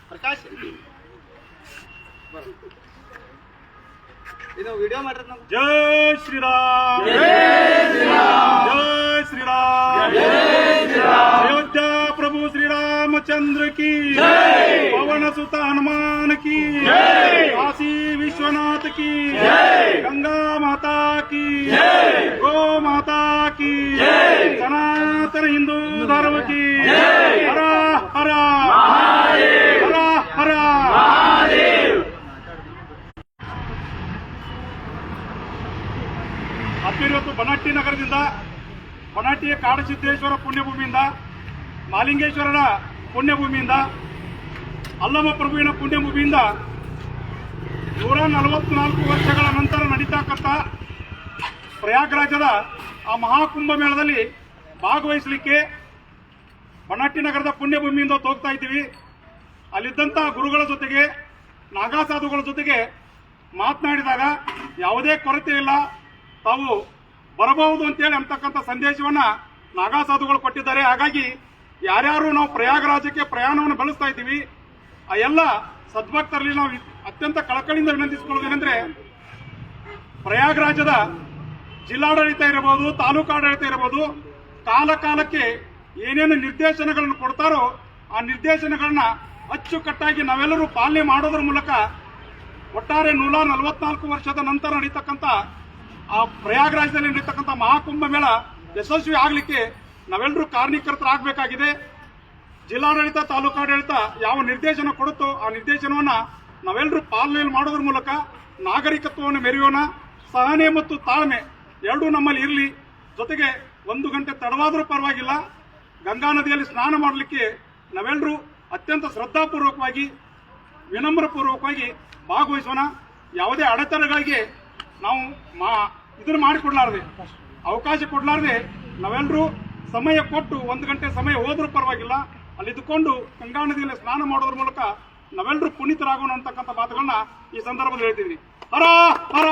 ಪ್ರಕಾಶ್ ಇದು ವಿಡಿಯೋ ಮಾಡಿರೋದು ನಾವು. ಜೈ ಶ್ರೀರಾಮ್, ಜೈ ಶ್ರೀರಾಮ್, ಅಯೋध्या प्रभु श्री रामचंद्र की, पवन सुत हनुमान की, काशी विश्वनाथ की, गंगा माता की, गो माता की, सनातन हिंदू धर्म की, हर हर हर हर। ಇವತ್ತು ಬನಾಟಿ ನಗರದಿಂದ ಬನಾಟಿಯ ಕಾಡಸಿದ್ದೇಶ್ವರ ಪುಣ್ಯಭೂಮಿಯಿಂದ ಮಾಲಿಂಗೇಶ್ವರನ ಪುಣ್ಯಭೂಮಿಯಿಂದ ಅಲ್ಲಮ ಪ್ರಭುವಿನ ಪುಣ್ಯಭೂಮಿಯಿಂದ 144 ವರ್ಷಗಳ ನಂತರ ನಡೀತಕ್ಕಂಥ ಪ್ರಯಾಗ್ರಾಜದ ಆ ಮಹಾಕುಂಭ ಮೇಳದಲ್ಲಿ ಭಾಗವಹಿಸಲಿಕ್ಕೆ ಬನಾಟಿ ನಗರದ ಪುಣ್ಯಭೂಮಿಯಿಂದ ಹೋಗ್ತಾ ಇದ್ದೀವಿ. ಅಲ್ಲಿದ್ದಂಥ ಗುರುಗಳ ಜೊತೆಗೆ ನಾಗಾ ಸಾಧುಗಳ ಜೊತೆಗೆ ಮಾತನಾಡಿದಾಗ ಯಾವುದೇ ಕೊರತೆ ಇಲ್ಲ, ತಾವು ಬರಬಹುದು ಅಂತೇಳಿ ಅಂತಕ್ಕಂಥ ಸಂದೇಶವನ್ನ ನಾಗಾ ಸಾಧುಗಳು ಕೊಟ್ಟಿದ್ದಾರೆ. ಹಾಗಾಗಿ ಯಾರ್ಯಾರು ನಾವು ಪ್ರಯಾಗರಾಜಕ್ಕೆ ಪ್ರಯಾಣವನ್ನು ಬೆಳೆಸ್ತಾ ಇದ್ದೀವಿ ಆ ಎಲ್ಲ ಸದ್ಭಕ್ತರಲ್ಲಿ ನಾವು ಅತ್ಯಂತ ಕಳಕಳಿಯಿಂದ ವಿನಂತಿಸಿಕೊಳ್ಳೋದೇನೆಂದ್ರೆ, ಪ್ರಯಾಗರಾಜದ ಜಿಲ್ಲಾಡಳಿತ ಇರಬಹುದು, ತಾಲೂಕು ಆಡಳಿತ ಇರಬಹುದು, ಕಾಲ ಕಾಲಕ್ಕೆ ಏನೇನು ನಿರ್ದೇಶನಗಳನ್ನು ಕೊಡ್ತಾರೋ ಆ ನಿರ್ದೇಶನಗಳನ್ನ ಅಚ್ಚುಕಟ್ಟಾಗಿ ನಾವೆಲ್ಲರೂ ಪಾಲನೆ ಮಾಡೋದ್ರ ಮೂಲಕ ಒಟ್ಟಾರೆ 144 ವರ್ಷದ ನಂತರ ನಡೀತಕ್ಕಂಥ ಆ ಪ್ರಯಾಗರಾಜದಲ್ಲಿ ನಡೀತಕ್ಕಂಥ ಮಹಾಕುಂಭ ಮೇಳ ಯಶಸ್ವಿ ಆಗಲಿಕ್ಕೆ ನಾವೆಲ್ಲರೂ ಕಾರಣೀಕರ್ತರಾಗಬೇಕಾಗಿದೆ. ಜಿಲ್ಲಾಡಳಿತ, ತಾಲೂಕಾಡಳಿತ ಯಾವ ನಿರ್ದೇಶನ ಕೊಡುತ್ತೋ ಆ ನಿರ್ದೇಶನವನ್ನ ನಾವೆಲ್ಲರೂ ಪಾಲನೆ ಮಾಡೋದ್ರ ಮೂಲಕ ನಾಗರಿಕತ್ವವನ್ನು ಮೆರೆಯೋಣ. ಸಹನೆ ಮತ್ತು ತಾಳ್ಮೆ ಎರಡೂ ನಮ್ಮಲ್ಲಿ ಇರಲಿ. ಜೊತೆಗೆ 1 ಗಂಟೆ ತಡವಾದರೂ ಪರವಾಗಿಲ್ಲ, ಗಂಗಾ ನದಿಯಲ್ಲಿ ಸ್ನಾನ ಮಾಡಲಿಕ್ಕೆ ನಾವೆಲ್ಲರೂ ಅತ್ಯಂತ ಶ್ರದ್ಧಾಪೂರ್ವಕವಾಗಿ ವಿನಮ್ರಪೂರ್ವಕವಾಗಿ ಭಾಗವಹಿಸೋಣ. ಯಾವುದೇ ಅಡೆತಡೆಗಳಿಗೆ ನಾವು ಇದನ್ನು ಮಾಡಿಕೊಡ್ಲಾರ್ದೆ, ಅವಕಾಶ ಕೊಡ್ಲಾರ್ದೆ ನಾವೆಲ್ಲರೂ ಸಮಯ ಕೊಟ್ಟು 1 ಗಂಟೆ ಸಮಯ ಹೋದ್ರೂ ಪರವಾಗಿಲ್ಲ ಅಲ್ಲಿದ್ದುಕೊಂಡು ಗಂಗಾ ನದಿಯಲ್ಲಿ ಸ್ನಾನ ಮಾಡೋದ್ರ ಮೂಲಕ ನಾವೆಲ್ಲರೂ ಪುನೀತರಾಗೋಣ ಅಂತಕ್ಕಂಥ ಮಾತುಗಳನ್ನ ಈ ಸಂದರ್ಭದಲ್ಲಿ ಹೇಳ್ತಿದ್ದೀನಿ. ಹರ ಹರ